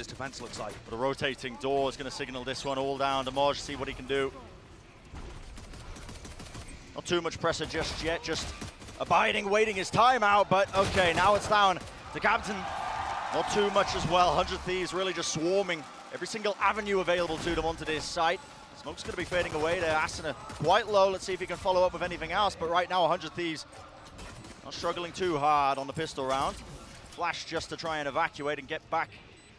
this defense looks like. But a rotating door is going to signal this one all down to mojj, see what he can do. Not too much pressure just yet, just abiding, waiting his time out, but okay, now it's down to KAPTAN. Not too much as well. 100 Thieves really just swarming every single avenue available to them onto this site. Smoke's going to be fading away there. Asuna quite low. Let's see if he can follow up with anything else, but right now 100 Thieves not struggling too hard on the pistol round. Flash just to try and evacuate and get back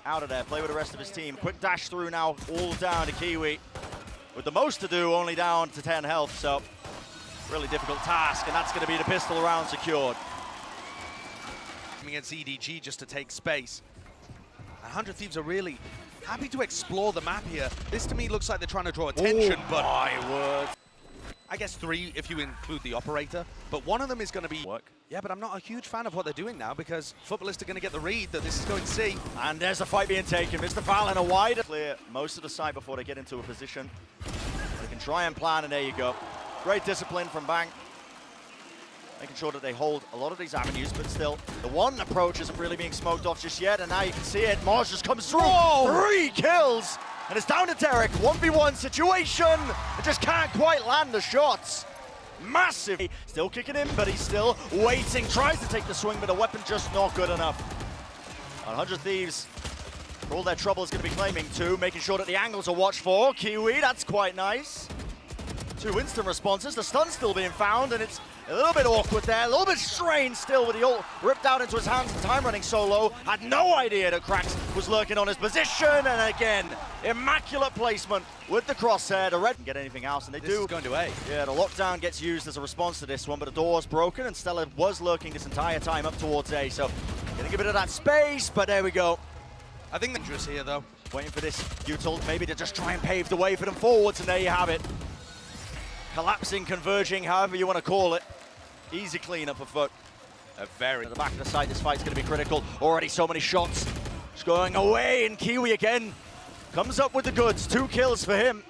out of there, play with the rest of his team. Quick dash through now, all down to Kiwi. With the most to do, only down to 10 health, so really difficult task, and that's going to be the pistol round secured. Against EDG just to take space. And 100 Thieves are really happy to explore the map here. This to me looks like they're trying to draw attention, but my word. I guess 3 if you include the operator, but one of them is going to be work. Yeah, but I'm not a huge fan of what they're doing now because Footballists are going to get the read that this is going to see. And there's a fight being taken. MrFaliN a wide clear most of the site before they get into a position. They can try and plan, and there you go. Great discipline from Bang. Making sure that they hold a lot of these avenues, but still, the one approach isn't really being smoked off just yet, and now you can see it. mojj just comes through. Whoa. 3 kills, and it's down to Derrek. 1v1 situation. It just can't quite land the shots. Massive. Still kicking in, but he's still waiting. Tries to take the swing, but the weapon just not good enough. 100 Thieves, for all their trouble, is going to be claiming 2, making sure that the angles are watched for. Kiwi, that's quite nice. 2 instant responses. The stun's still being found, and it's a little bit awkward there, a little bit strained still with the ult ripped out into his hands and time running so low. Had no idea that qRaxs was lurking on his position, and again, immaculate placement with the crosshair. The red can get anything else, and they this do. Is going to A. Yeah, the lockdown gets used as a response to this one, but the door's broken, and Stella was lurking this entire time up towards A, so getting a bit of that space, but there we go. I think dangerous here, though. Waiting for this util, maybe to just try and pave the way for them forwards, and there you have it. Collapsing, converging, however you want to call it. Easy cleanup for FUT. At the back of the site, this fight's going to be critical. Already so many shots. Just going away, and Kiwi again comes up with the goods. 2 kills for him.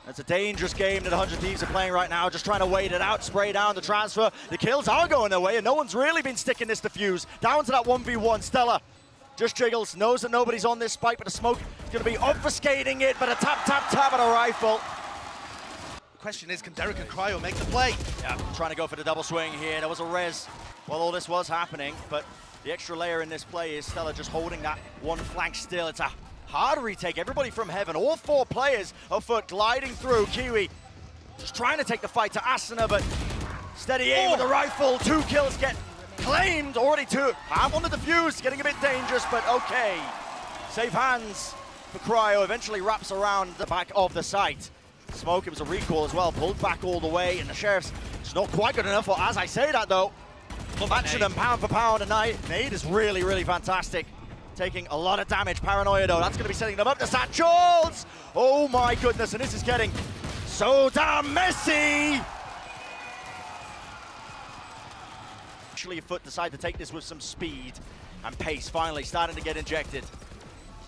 It's a dangerous game that 100 Thieves are playing right now, just trying to wait it out, spray down the transfer. The kills are going their way, and no one's really been sticking this defuse. Down to that 1v1. Stella just jiggles, knows that nobody's on this spike, but the smoke is going to be obfuscating it, but a tap, tap, tap at a rifle. Question is, can Derrek and Cryo make the play? Yeah, trying to go for the double swing here. There was a res while all this was happening, but the extra layer in this play is Stella just holding that one flank still. It's a hard retake. Everybody from heaven, all 4 players of FUT gliding through. Kiwi just trying to take the fight to Asuna, but steady aim with the rifle. 2 kills get claimed, already 2. Have on the defuse, getting a bit dangerous, but okay. Safe hands for Cryo, eventually wraps around the back of the site. Smoke, it was a recall as well, pulled back all the way, and the Sheriff's it's not quite good enough. As I say that though, matching them pound for pound, and Nade is really, really fantastic. Taking a lot of damage. Paranoia though, that's going to be setting them up. The satchels! Oh my goodness, and this is getting so damn messy! Actually, FUT decide to take this with some speed and pace, finally starting to get injected.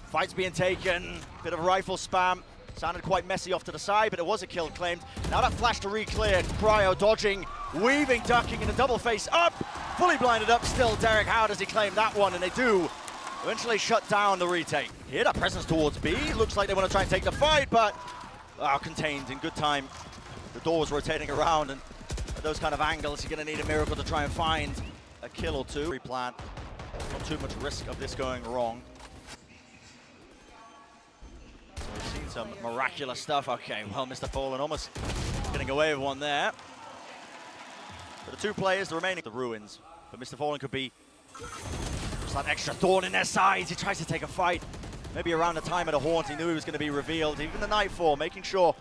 Fight's being taken, bit of rifle spam. Sounded quite messy off to the side, but it was a kill claimed. Now that flash to re-clear. Cryo dodging, weaving, ducking in a double face up. Fully blinded up still. Derrek, how does he claim that one? And they do eventually shut down the retake. Here, that presence towards B. Looks like they want to try and take the fight, but contained in good time. The door was rotating around, and at those kind of angles, you're going to need a miracle to try and find a kill or 2. Replant. Not too much risk of this going wrong. We've seen some miraculous stuff. Okay, well, MrFaliN almost getting away with one there. But the 2 players, the remaining, the ruins. But MrFaliN could be just that extra thorn in their sides. He tries to take a fight. Maybe around the time of the haunt, he knew he was going to be revealed. Even the Nightfall, making sure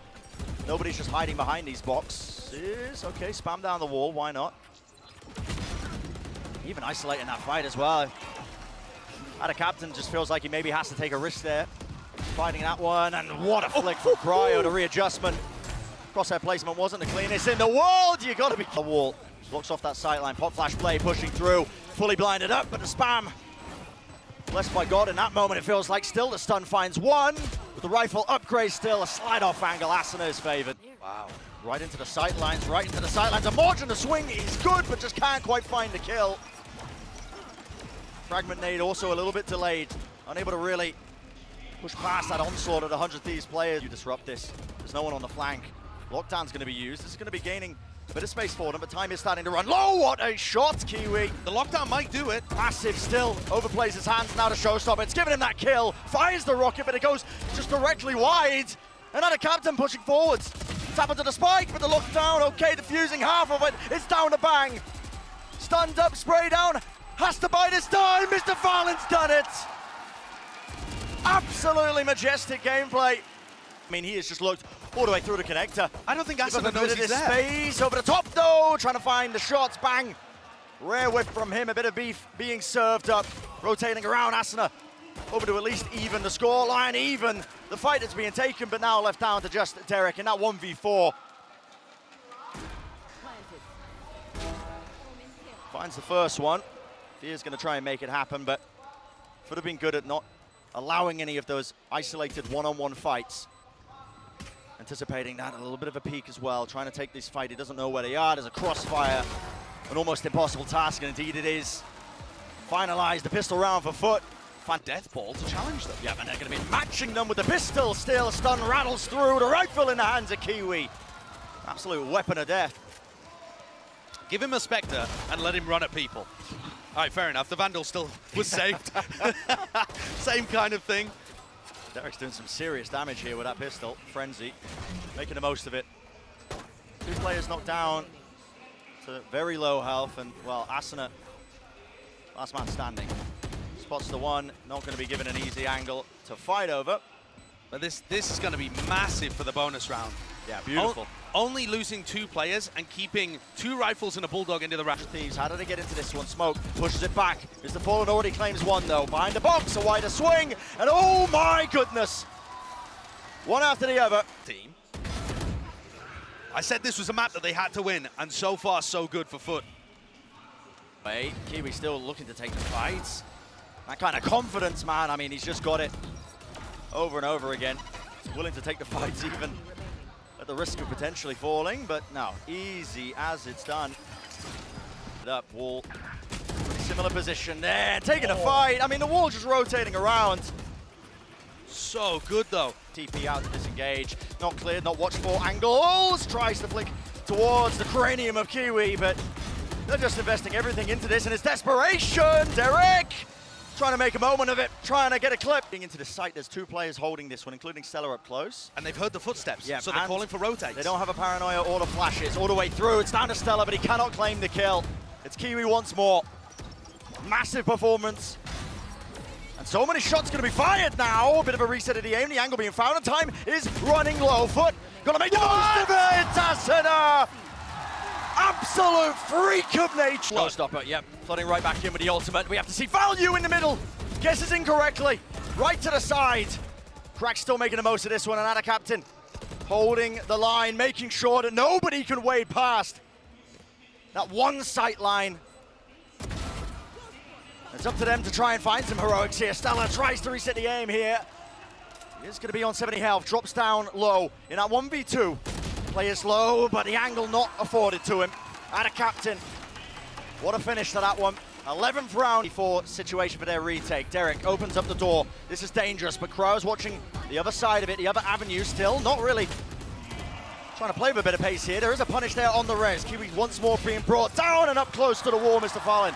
nobody's just hiding behind these boxes. Okay, spam down the wall, why not? Even isolating that fight as well. Out of KAPTAN, just feels like he maybe has to take a risk there. Fighting that one, and what a flick from Cryo, the readjustment. Crosshair placement wasn't the cleanest in the world. You gotta be the wall. Blocks off that sightline. Pop flash play pushing through. Fully blinded up, but the spam. Blessed by God, in that moment it feels like still the stun finds one. With the rifle upgrade still, a slide off angle. Asuna is favored. Wow. Right into the sightlines, right into the sightlines. A mojj and the swing is good, but just can't quite find the kill. Fragment nade also a little bit delayed. unable to really push past that onslaught of the 100 Thieves players. You disrupt this. There's no one on the flank. Lockdown's going to be used. This is going to be gaining a bit of space for them, but time is starting to run low. What a shot, Kiwi. The lockdown might do it. Massive still. Overplays his hands now to Showstopper. It's giving him that kill. Fires the rocket, but it goes just directly wide. And now the captain pushing forwards. Tap into the spike, but the lockdown, okay, defusing half of it. It's down to Bang. Stunned up, spray down. Has to buy this time. MrFaliN's done it. Absolutely majestic gameplay. I mean, he has just looked all the way through the connector. I don't think Asuna knows he's there. Space over the top, though, trying to find the shots. Bang. Rare whiff from him, a bit of beef being served up. Rotating around Asuna, over to at least even the scoreline, even the fight that's being taken, but now left down to just Derrek in that 1v4. Finds the first one. He is going to try and make it happen, but would have been good at not allowing any of those isolated one-on-one fights. Anticipating that, a little bit of a peek as well, trying to take this fight. He doesn't know where they are. There's a crossfire, an almost impossible task, and indeed it is. Finalized the pistol round for FUT. Find Death Ball to challenge them. Yeah, and they're going to be matching them with the pistol still. Stun rattles through, the rifle in the hands of Kiwi. Absolute weapon of death. Give him a Spectre and let him run at people. All right, fair enough. The Vandal still was saved. Same kind of thing. Derrek's doing some serious damage here with that pistol. Frenzy, making the most of it. Two players knocked down to very low health, and, well, Asuna, last man standing. Spots the one, not going to be given an easy angle to fight over. But this is going to be massive for the bonus round. Yeah, beautiful. Only losing 2 players and keeping 2 rifles and a Bulldog into the rush. Thieves, how do they get into this one? Smoke pushes it back. MrFaliN already claims one, though. Behind the box, a wider swing, and oh my goodness! One after the other. Team. I said this was a map that they had to win, and so far, so good for FUT. Wait, Kiwi still looking to take the fights. That kind of confidence, man. I mean, he's just got it over and over again. He's willing to take the fights even at the risk of potentially falling, but no, easy as it's done. Up, wall, pretty similar position there, taking a fight. I mean, the wall just rotating around. So good, though. TP out to disengage, not cleared, not watched for. Angles, tries to flick towards the cranium of Kiwi, but they're just investing everything into this, and it's desperation. Derrek trying to make a moment of it, trying to get a clip. Into the site, there's 2 players holding this one, including Stellar up close. And they've heard the footsteps, yeah, so they're calling for rotates. They don't have a paranoia or the flashes all the way through. It's down to Stellar, but he cannot claim the kill. It's Kiwi once more. Massive performance. And so many shots going to be fired now. A bit of a reset of the aim, the angle being found, and time is running low. FUT gonna make the most of it. Asuna! Absolute freak of nature. Showstopper, yep, flooding right back in with the ultimate. We have to see value in the middle. Guesses incorrectly. Right to the side. qRaxs still making the most of this one, and KAPTAN holding the line, making sure that nobody can wade past that one sight line. It's up to them to try and find some heroics here. Stellar tries to reset the aim here. He is going to be on 70 health, drops down low in that 1v2. Players low, but the angle not afforded to him. KAPTAN, what a finish to that one. 11th round for situation for their retake. Derrek opens up the door. This is dangerous, but Cryo's watching the other side of it, the other avenue still, not really trying to play with a bit of pace here. There is a punish there on the res. Kiwi once more being brought down and up close to the wall, MrFaliN.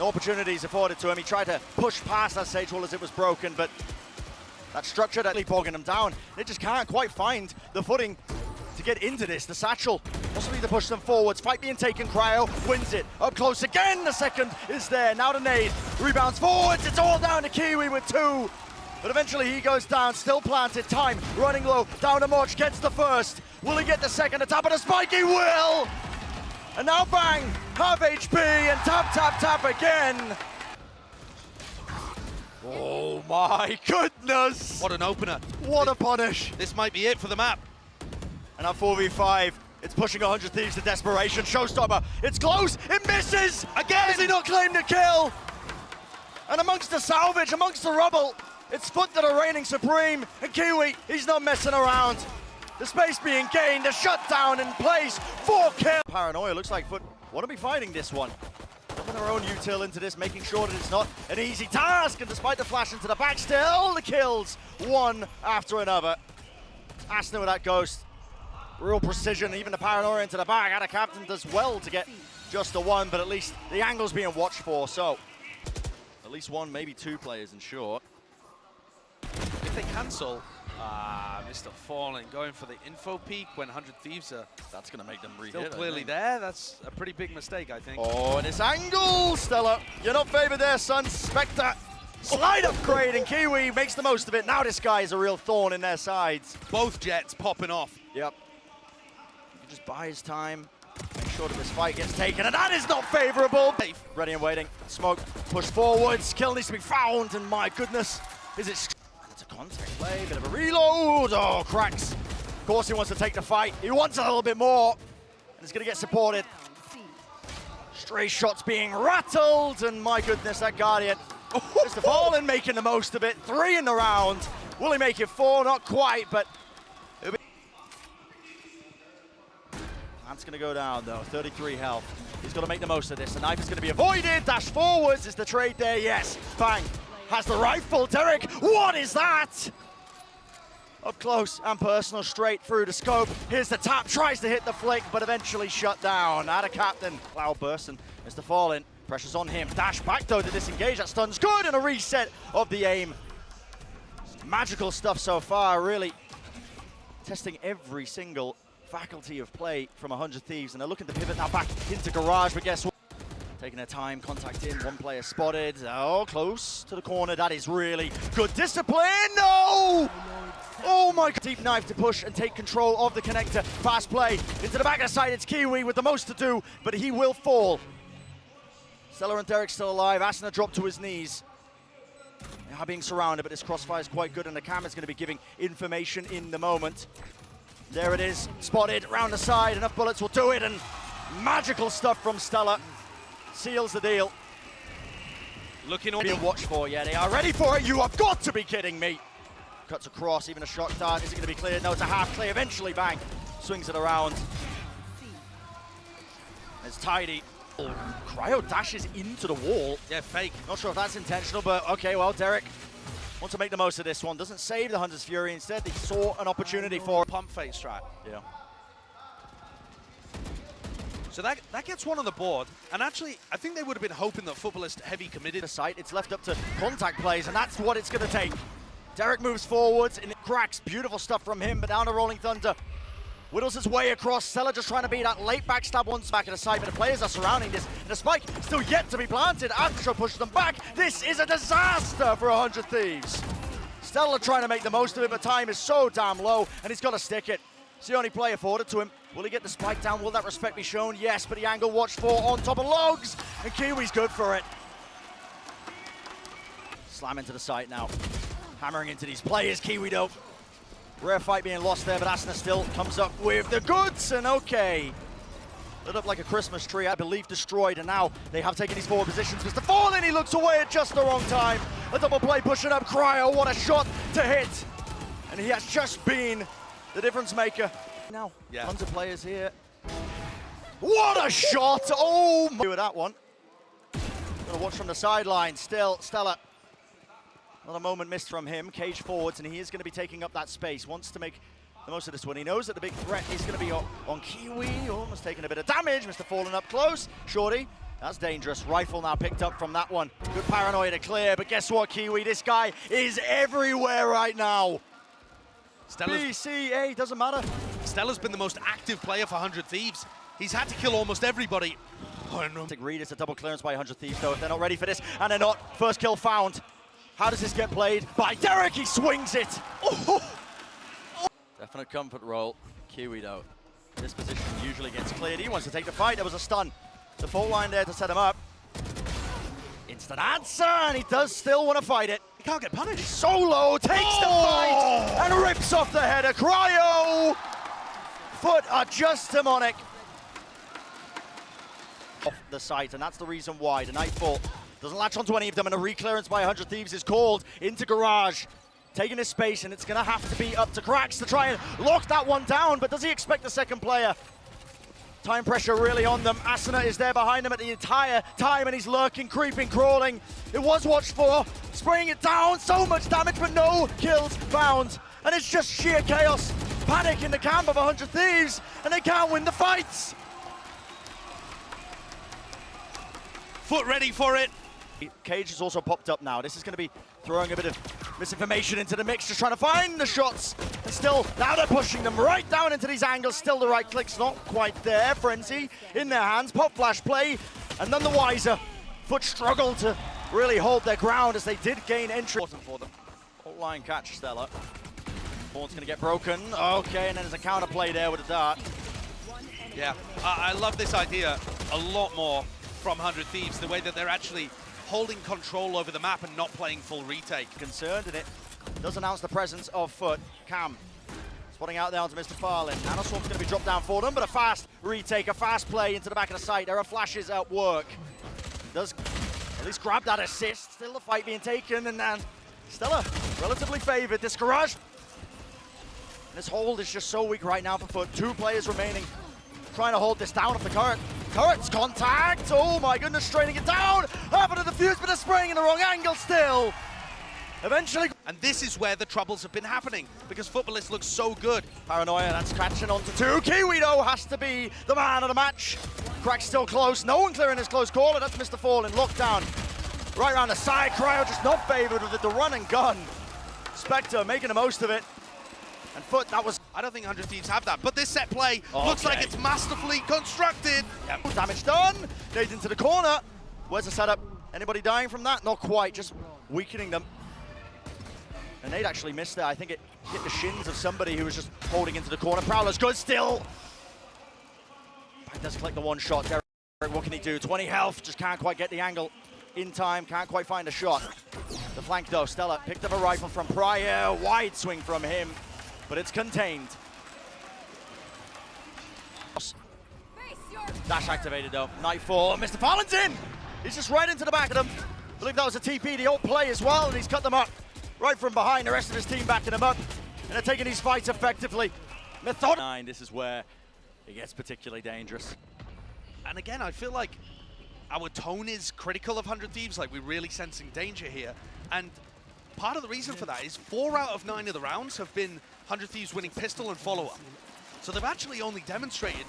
No opportunities afforded to him. He tried to push past that stage wall as it was broken, but that structure that bogging him down. They just can't quite find the footing to get into this. The satchel, possibly to push them forwards. Fight being taken, Cryo wins it. Up close again, the second is there. Now the nade, rebounds forwards. It's all down to Kiwi with 2. But eventually he goes down, still planted. Time running low, down to mojj, gets the first. Will he get the second? The top of the spike, he will! And now Bang, half HP, and tap, tap, tap again. Oh my goodness! What an opener. What a punish. This might be it for the map. And at 4v5, it's pushing 100 Thieves to desperation. Showstopper, it's close, it misses! Again! Has he not claimed the kill? And amongst the salvage, amongst the rubble, it's FUT that are reigning supreme, and Kiwi, he's not messing around. The space being gained, the shutdown in place, 4 kills. Paranoia, looks like FUT want to be fighting this one. dropping their own util into this, making sure that it's not an easy task. And despite the flash into the back, still the kills, one after another. Asuna with that ghost. Real precision, even the paranoia into the back. And KAPTAN does well to get just the one, but at least the angle's being watched for. So at least one, maybe two players in short. If they cancel, MrFaliN going for the info peak when 100 Thieves are That's going to make them re-hit. still clearly there. That's a pretty big mistake, I think. Oh, and this angle, Stella. You're not favored there, son. Spectre. Slide upgrade, and Kiwi makes the most of it. Now this guy is a real thorn in their sides. Both jets popping off. Yep. You can just buy his time. Make sure that this fight gets taken, and that is not favorable. Ready and waiting. Smoke, push forwards. Kill needs to be found, and my goodness, is it... It's a contact play, bit of a reload. Oh, qRaxs. Of course he wants to take the fight. He wants a little bit more, and it's going to get supported. Stray shots being rattled, and my goodness, that Guardian. MrFaliN making the most of it. 3 in the round. Will he make it 4? Not quite, but... That's going to go down, though. 33 health. He's got to make the most of this. The knife is going to be avoided. Dash forwards. Is the trade there? Yes. Bang. Has the rifle. Derrek, what is that? Up close and personal, straight through the scope. Here's the tap. Tries to hit the flick, but eventually shut down. Out of KAPTAN. Cloud burst, and MrFaliN. Pressure's on him. Dash back, though, to disengage. That stun's good, and a reset of the aim. Magical stuff so far, really. Testing every single faculty of play from 100 Thieves, and they're looking to pivot now back into Garage, but guess what? Taking their time, contact in, one player spotted. Oh, close to the corner. That is really good discipline. No! Oh my God. Deep knife to push and take control of the connector. Fast play into the back of the side. It's Kiwi with the most to do, but he will fall. Stella and Derrek still alive. Asuna dropped to his knees. They are being surrounded, but this crossfire is quite good, and the camera's going to be giving information in the moment. There it is, spotted, round the side, enough bullets will do it, and magical stuff from Stella. Seals the deal. Looking on. Being watched for, yeah, they are ready for it. You have got to be kidding me. Cuts across, even a shock dart. Is it going to be cleared? No, it's a half clear. Eventually, bang. Swings it around. It's tidy. Oh, Cryo dashes into the wall. Yeah, fake. Not sure if that's intentional, but okay, well, Derrek wants to make the most of this one. Doesn't save the Hunter's Fury. Instead, he saw an opportunity for pump fake strat. Yeah. So that gets one on the board. And actually, I think they would have been hoping that Futbolist heavy committed. The site, it's left up to contact plays, and that's what it's going to take. Derrek moves forwards, and it cracks. Beautiful stuff from him, but down to Rolling Thunder. Whittles his way across. Stella just trying to beat that late backstab once back at the side, but the players are surrounding this. And the spike still yet to be planted. Aftershock pushes them back. This is a disaster for 100 Thieves. Stella trying to make the most of it, but time is so damn low, and he's got to stick it. It's the only play afforded to him. Will he get the spike down? Will that respect be shown? Yes, but the angle watched for on top of logs, and Kiwi's good for it. Slam into the site now. Hammering into these players, Kiwi though. Rare fight being lost there, but Asuna still comes up with the goods, and okay. Lit up like a Christmas tree, I believe destroyed, and now they have taken these forward positions. MrFaliN, he looks away at just the wrong time. A double play pushing up Cryo, what a shot to hit. And he has just been the difference maker. Now, tons of players here. What a shot, oh my. With that one. Gonna watch from the sideline, still, Stella. Another moment missed from him, cage forwards, and he is going to be taking up that space. Wants to make the most of this one. He knows that the big threat is going to be on Kiwi, almost taking a bit of damage. MrFaliN up close, Shorty, that's dangerous. Rifle now picked up from that one. Good paranoia to clear, but guess what, Kiwi? This guy is everywhere right now. B, C, A, doesn't matter. Stella's been the most active player for 100 Thieves. He's had to kill almost everybody. Oh, no. Read it's a double clearance by 100 Thieves, though. If they're not ready for this, and they're not, first kill found. How does this get played? By Derrek, he swings it! Oh. Definite comfort roll. Kiwi, though. This position usually gets cleared. He wants to take the fight. There was a stun. The full line there to set him up. Instant answer, and he does still want to fight it. He can't get punished. Solo takes the fight and rips off the header. Cryo! FUT are just demonic. Off the site, and that's the reason why. The Nightfall doesn't latch onto any of them, and a re-clearance by 100 Thieves is called into Garage. Taking his space, and it's going to have to be up to qRaxs to try and lock that one down, but does he expect the second player? Time pressure really on them. Asuna is there behind them at the entire time, and he's lurking, creeping, crawling. It was watched for, spraying it down, so much damage, but no kills found. And it's just sheer chaos. Panic in the camp of 100 Thieves, and they can't win the fights. FUT ready for it. Cage has also popped up now. This is going to be throwing a bit of misinformation into the mix, just trying to find the shots. And still, now they're pushing them right down into these angles. Still the right clicks, not quite there. Frenzy in their hands, pop flash play, and none the wiser. FUT struggled to really hold their ground as they did gain entry. For them. Hold line catch, Stella. Horn's going to get broken. Okay, and then there's a counter play there with a dart. Yeah, I love this idea a lot more from 100 Thieves, the way that they're actually holding control over the map and not playing full retake. Concerned, and it does announce the presence of FUT. Cam spotting out there onto MrFaliN. Nanoswarm's going to be dropped down for them, but a fast retake, a fast play into the back of the site. There are flashes at work. Does at least grab that assist. Still the fight being taken, and then Stella relatively favored. This garage. This hold is just so weak right now for FUT. 2 players remaining, trying to hold this down off the turret. Turret's contact! Oh my goodness, straining it down! Half of the defuse, but they're spraying in the wrong angle still! Eventually... And this is where the troubles have been happening, because Futbolists look so good. Paranoia, that's catching onto 2. Kiwi, though, has to be the man of the match. qRaxs still close. No one clearing his close caller. That's MrFaliN. Lockdown. Right around the side. Cryo just not favored with the run and gun. Spectre making the most of it. And FUT, that was... I don't think 100 Thieves have that, but this set play looks like it's masterfully constructed. Yep. Damage done. Nade into the corner. Where's the setup? Anybody dying from that? Not quite, just weakening them. And Nade actually missed there. I think it hit the shins of somebody who was just holding into the corner. Prowler's good still. He does collect the one shot. Derrek, what can he do? 20 health, just can't quite get the angle in time, can't quite find a shot. The flank though, Stella picked up a rifle from Pryor. Wide swing from him, but it's contained. Dash activated though. Nightfall. MrFaliN's in! He's just right into the back of them. I believe that was a TP, the old play as well, and he's cut them up right from behind. The rest of his team backing him up, and they're taking these fights effectively. This is where it gets particularly dangerous. And again, I feel like our tone is critical of 100 Thieves, like we're really sensing danger here. And part of the reason for that is 4 out of 9 of the rounds have been 100 Thieves winning pistol and follow-up. So they've actually only demonstrated.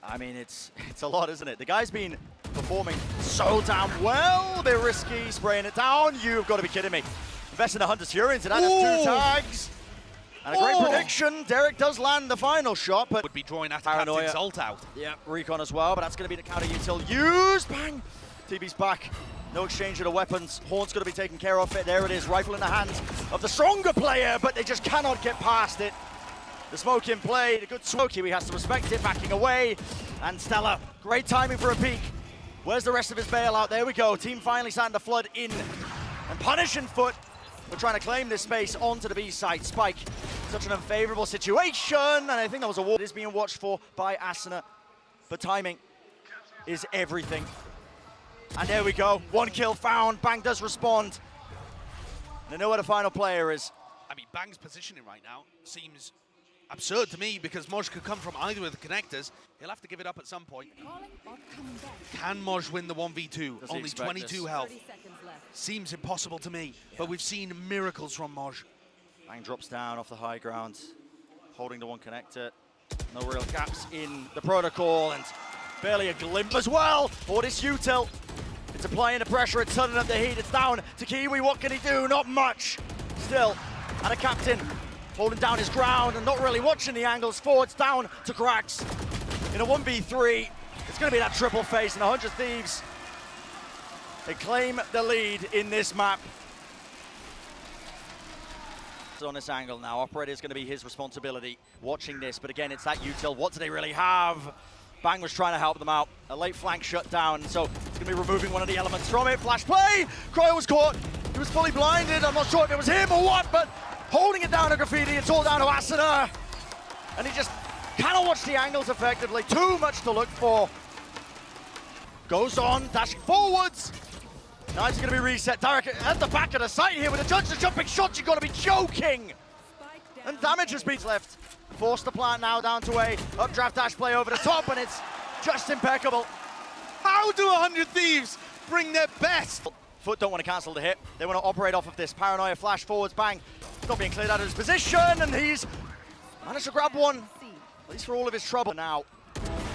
I mean, it's a lot, isn't it? The guy's been performing so damn well. A bit risky, spraying it down. You've got to be kidding me. Investing the Hunter's Fury into that. That's 2 tags. And a great prediction. Derrek does land the final shot, but would be drawing after Captain's ult out. Yeah, recon as well, but that's going to be the counter util used. Bang! TB's back. No exchange of the weapons. Horn's going to be taken care of it. There it is, rifle in the hands of the stronger player, but they just cannot get past it. The smoke in play, the good Smokey, he has to respect it, backing away. And Stella, great timing for a peek. Where's the rest of his bailout? There we go. Team finally starting to flood in and punishing FUT. We're trying to claim this space onto the B side. Spike, such an unfavorable situation, and I think that was a wall. It is being watched for by Asuna, but timing is everything. And there we go, 1 kill found. Bang does respond. They know where the final player is. I mean, Bang's positioning right now seems absurd to me because mojj could come from either of the connectors. He'll have to give it up at some point. Can mojj win the 1v2? Only 22 health. Seems impossible to me, but we've seen miracles from mojj. Bang drops down off the high ground, holding the one connector. No real gaps in the protocol, and barely a glimpse as well for this util. It's applying the pressure, it's turning up the heat, it's down to Kiwi. What can he do? Not much. Still, and a captain holding down his ground and not really watching the angles. Forwards down to qRaxs. In a 1v3, it's going to be that triple face, and 100 Thieves, they claim the lead in this map. On this angle now, operator is going to be his responsibility watching this, but again, it's that util. What do they really have? Bang was trying to help them out. A late flank shut down, so it's going to be removing one of the elements from it. Flash play! Cryo was caught. He was fully blinded. I'm not sure if it was him or what, but holding it down to Graffiti. It's all down to Asuna. And he just cannot watch the angles effectively. Too much to look for. Goes on, dashing forwards. Now it's going to be reset. Derrek at the back of the site here with the judge, the jumping shots. You've got to be joking. And damage has been left. Forced to plant now down to a updraft dash play over the top, and it's just impeccable. How do 100 Thieves bring their best? FUT don't want to cancel the hit. They want to operate off of this. Paranoia flash forwards, bang. He's not being cleared out of his position, and he's managed to grab one, at least for all of his trouble. Now,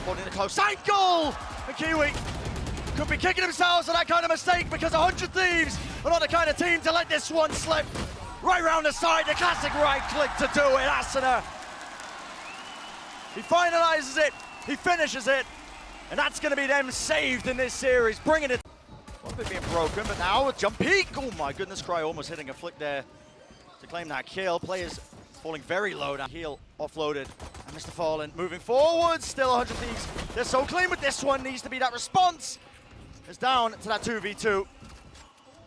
holding the close ankle, and Kiwi could be kicking themselves for that kind of mistake because 100 Thieves are not the kind of team to let this one slip. Right round the side, the classic right click to do it, Asuna. He finalizes it, he finishes it, and that's going to be them saved in this series, bringing it. A little bit being broken, but now a jump peek. Oh my goodness, Cryo almost hitting a flick there to claim that kill. Players falling very low down. Heal offloaded, and MrFaliN moving forward. Still 100 Thieves. They're so clean with this one. Needs to be that response. It's down to that 2v2.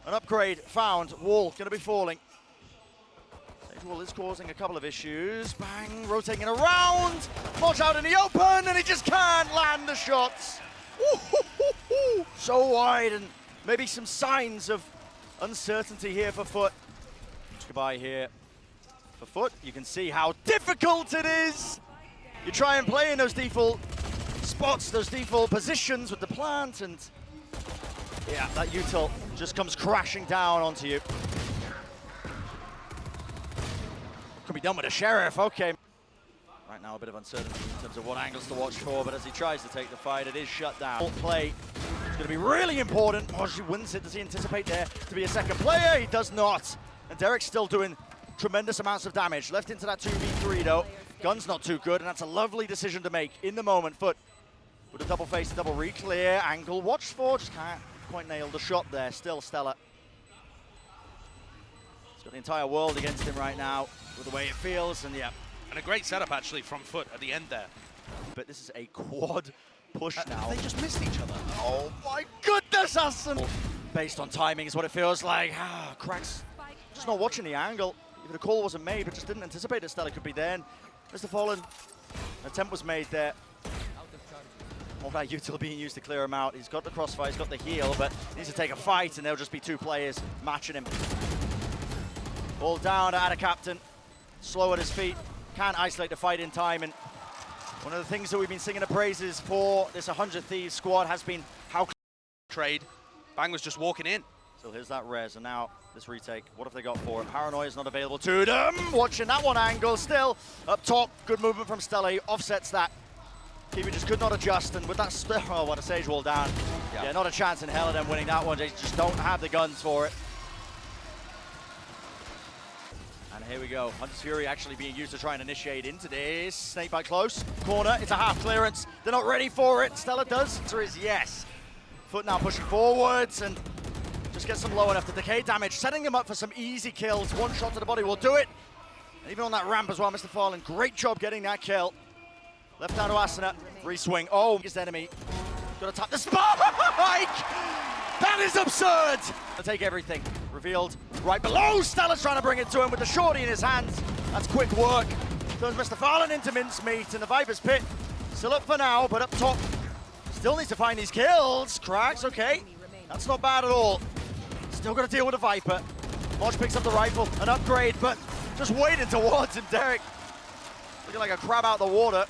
An upgrade found. Wall going to be falling. Stage wall is causing a couple of issues. Bang, rotating it around. mojj out in the open, and he just can't land the shots. So wide, and maybe some signs of uncertainty here for FUT. Goodbye here for FUT. You can see how difficult it is. You try and play in those default spots, those default positions with the plant, and yeah, that util just comes crashing down onto you. Could be done with a sheriff, okay. Right now a bit of uncertainty in terms of what angles to watch for, but as he tries to take the fight, it is shut down. Play is going to be really important. mojj wins it. Does he anticipate there to be a second player? He does not. And Derrek's still doing tremendous amounts of damage. Left into that 2v3 though. Gun's not too good, and that's a lovely decision to make in the moment. FUT with a double face, double re-clear, angle, watch for, just can't quite nail the shot there. Still stellar. He's got the entire world against him right now with the way it feels, and yeah. And a great setup actually from FUT at the end there. But this is a quad push now. They just missed each other. Oh my goodness, Asuna! Based on timing is what it feels like. qRaxs just not watching the angle. Even the call wasn't made, but just didn't anticipate that Stella could be there. And MrFaliN, an attempt was made there. All that util being used to clear him out. He's got the crossfire, he's got the heal, but he needs to take a fight, and there'll just be two players matching him. All down to KAPTAN. Slow at his feet. Can't isolate the fight in time, and one of the things that we've been singing the praises for this 100 Thieves squad has been how trade. Bang was just walking in. So here's that res, and now this retake. What have they got for it? Paranoia is not available to them. Watching that one angle still up top. Good movement from Stella. He offsets that. Kiwi just could not adjust, and with that oh, what a sage wall down. Yeah, not a chance in hell of them winning that one. They just don't have the guns for it. And here we go. Hunter's Fury actually being used to try and initiate into this. Snake bite close. Corner. It's a half clearance. They're not ready for it. Stella does. The answer is yes. FUT now pushing forwards and just gets them low enough to decay damage, setting them up for some easy kills. One shot to the body will do it. And even on that ramp as well, MrFaliN, great job getting that kill. Left down to Asuna. Re-swing. Oh, his enemy. Got to tap the spike! That is absurd! To take everything. Revealed right below. Stella's trying to bring it to him with the shorty in his hands. That's quick work. Turns MrFaliN into mincemeat in the Viper's pit. Still up for now, but up top. Still needs to find these kills. qRaxs, okay. That's not bad at all. Still got to deal with a Viper. mojj picks up the rifle, an upgrade, but just waiting towards him. Derrek looking like a crab out the water.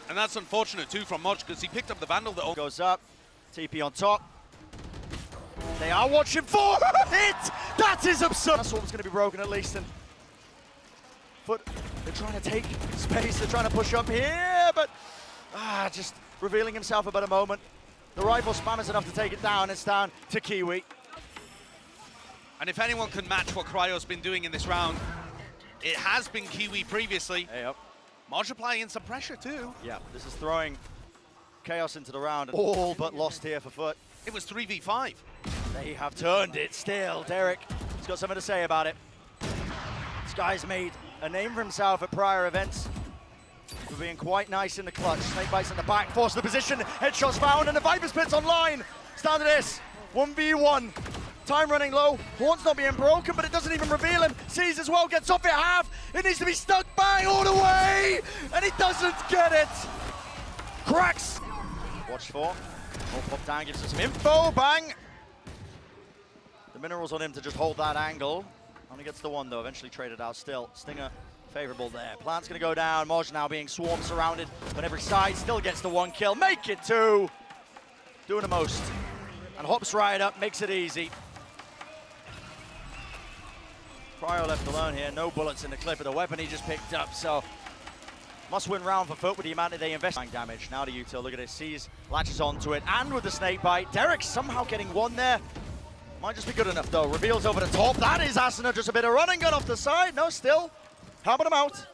And that's unfortunate too from mojj because he picked up the Vandal that goes up. TP on top. They are watching for it! That is absurd! That swarm's going to be broken at least. And FUT, they're trying to take space. They're trying to push up here, but just revealing himself about a moment. The rifle spam is enough to take it down. It's down to Kiwi. And if anyone can match what Cryo's been doing in this round, it has been Kiwi previously. Yep. mojj applying in some pressure too. Yeah, this is throwing chaos into the round. All but lost here for FUT. It was 3v5. They have turned it still. Derrek has got something to say about it. This guy's made a name for himself at prior events for being quite nice in the clutch. Snake bites in the back, force the position, headshots found, and the Viper's pit's online. Stand to this, 1v1. Time running low, horn's not being broken, but it doesn't even reveal him. Sees as well, gets off it half. It needs to be stuck bang all the way, and he doesn't get it. qRaxs. Watch for. Oh, pop down, gives us some info, bang. The minerals on him to just hold that angle. Only gets the one though, eventually traded out still. Stinger Favorable there. Plant's going to go down. mojj now being swarmed, surrounded on every side. Still gets the 1 kill. Make it 2. Doing the most. And hops right up, makes it easy. Cryo left alone here. No bullets in the clip of the weapon he just picked up. So must win round for FUT with the amount that they invest. Damage now to util. Look at it. Sees, latches onto it. And with the snake bite. Derrek somehow getting 1 there. Might just be good enough though. Reveals over the top. That is Asuna. Just a bit of running gun off the side. No, still. Helping him out.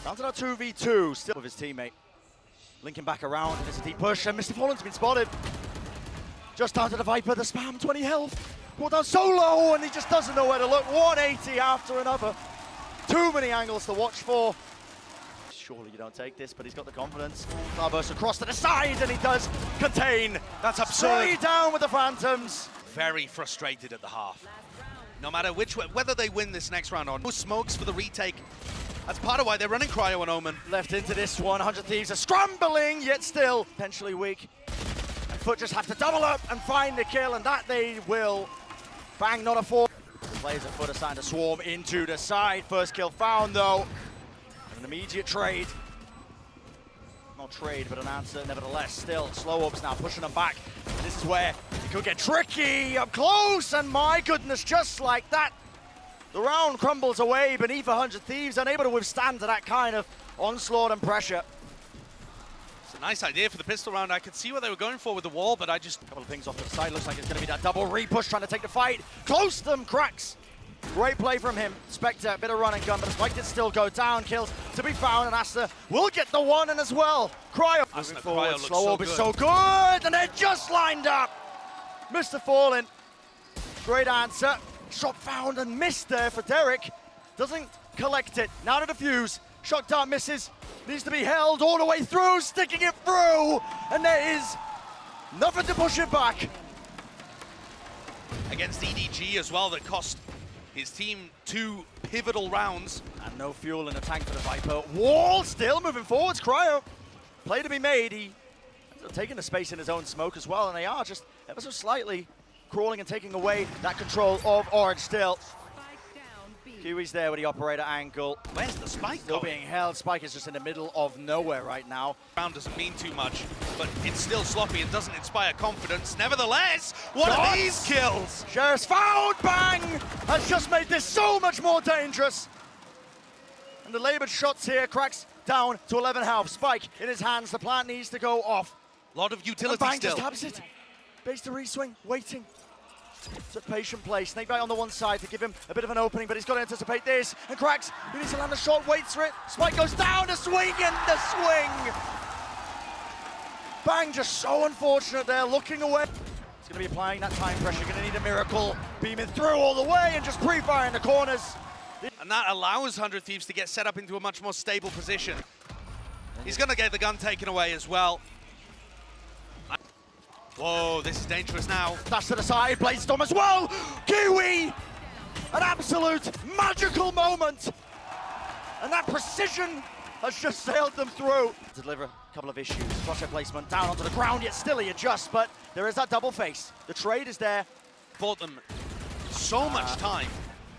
Down to that 2v2. Still with his teammate. Linking back around. There's a deep push. And MrFaliN's been spotted. Just down to the Viper. The spam. 20 health. Brought down so low. And he just doesn't know where to look. 180 after another. Too many angles to watch for. Surely you don't take this, but he's got the confidence. Starburst across to the side, and he does contain. That's absurd. Straight down with the Phantoms. Very frustrated at the half. No matter which way, whether they win this next round or no smokes for the retake. That's part of why they're running Cryo and Omen. Left into this one. 100 Thieves are scrambling, yet still potentially weak. And FUT just have to double up and find the kill, and that they will. Bang, not a 4. Players at FUT are starting to swarm into the side. First kill found, though. An immediate trade. Not trade, but an answer nevertheless. Still, slow ups now, pushing them back. And this is where it could get tricky. Up close, and my goodness, just like that, the round crumbles away beneath 100 Thieves, unable to withstand that kind of onslaught and pressure. It's a nice idea for the pistol round. I could see what they were going for with the wall, but I just... A couple of pings off to the side. Looks like it's going to be that double re-push, trying to take the fight. Close to them, qRaxs. Great play from him. Spectre, bit of run and gun, but the spike did still go down. Kills to be found, and Asuna will get the 1 in as well. Cryo moving forward. Cryo Slow orb is so good, and they're just lined up. MrFaliN, great answer. Shot found and missed there for Derrek. Doesn't collect it. Now to defuse. Shot dart misses. Needs to be held all the way through, sticking it through, and there is nothing to push it back. Against EDG as well, that cost his team 2 pivotal rounds. And no fuel in the tank for the Viper. Wall still moving forwards. Cryo. Play to be made. He taking the space in his own smoke as well, and they are just ever so slightly crawling and taking away that control of Orange still. Kiwi's there with the operator angle. Where's the spike Still going? being held. Spike is just in the middle of nowhere right now. Round doesn't mean too much, but it's still sloppy and doesn't inspire confidence. Nevertheless, what are these kills? Sheriff's found. Bang! Has just made this so much more dangerous. And the labored shots here. qRaxs down to 11 health. Spike in his hands. The plant needs to go off. A lot of utility Bang still. just taps it. Base to reswing, waiting. It's a patient play. Snakebite on the one side to give him a bit of an opening, but he's got to anticipate this. And qRaxs, he needs to land a shot, waits for it. Spike goes down, the swing and the swing. Bang, just so unfortunate there, looking away. He's going to be applying that time pressure, going to need a miracle. Beaming through all the way and just pre-firing the corners. And that allows 100 Thieves to get set up into a much more stable position. He's going to get the gun taken away as well. Whoa, this is dangerous now. Dash to the side, Bladestorm as well. Kiwi! An absolute magical moment. And that precision has just sailed them through. To deliver a couple of issues. Crosshair placement down onto the ground, yet still he adjusts, but there is that double face. The trade is there. Bought them so much time.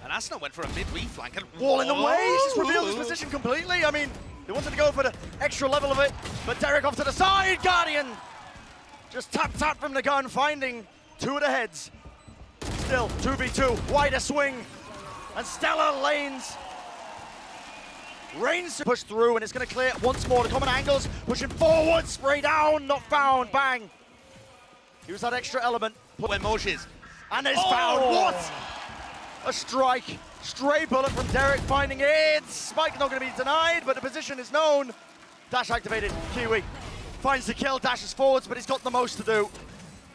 And Asuna went for a mid-reflank. And Wall in the way, he's just revealed his position completely. I mean, they wanted to go for the extra level of it, but Derrek off to the side, Guardian. Just tap from the gun, finding 2 of the heads. Still 2v2, wider swing. And Stella lanes. Reigns to push through, and it's going to clear once more. The common angles, pushing forward, spray down, not found, bang. Use that extra element. Where mojj is. And it's found, what? A strike, stray bullet from Derrek, finding it. Spike not going to be denied, but the position is known. Dash activated, Kiwi. Finds the kill, dashes forwards, but he's got the most to do.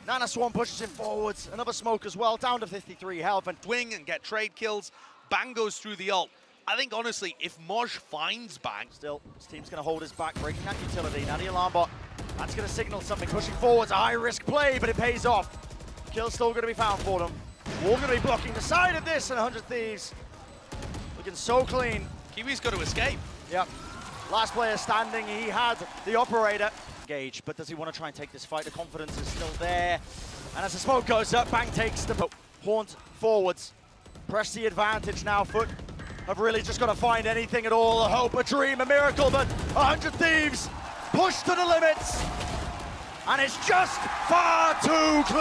Nana Swan pushes him forwards. Another smoke as well, down to 53 health. And Wing and get trade kills. Bang goes through the ult. I think, honestly, if mojj finds Bang... Still, his team's going to hold his back, breaking that utility. Now the alarm bot, that's going to signal something. Pushing forwards, a high-risk play, but it pays off. Kill's still going to be found for them. We're going to be blocking the side of this, and 100 Thieves looking so clean. Kiwi's got to escape. Yep. Last player standing, he had the operator. Engage, but does he want to try and take this fight? The confidence is still there. And as the smoke goes up, Bang takes the haunt forwards. Press the advantage now, FUT. have really just got to find anything at all, a hope, a dream, a miracle, but 100 Thieves pushed to the limits, and it's just far too close.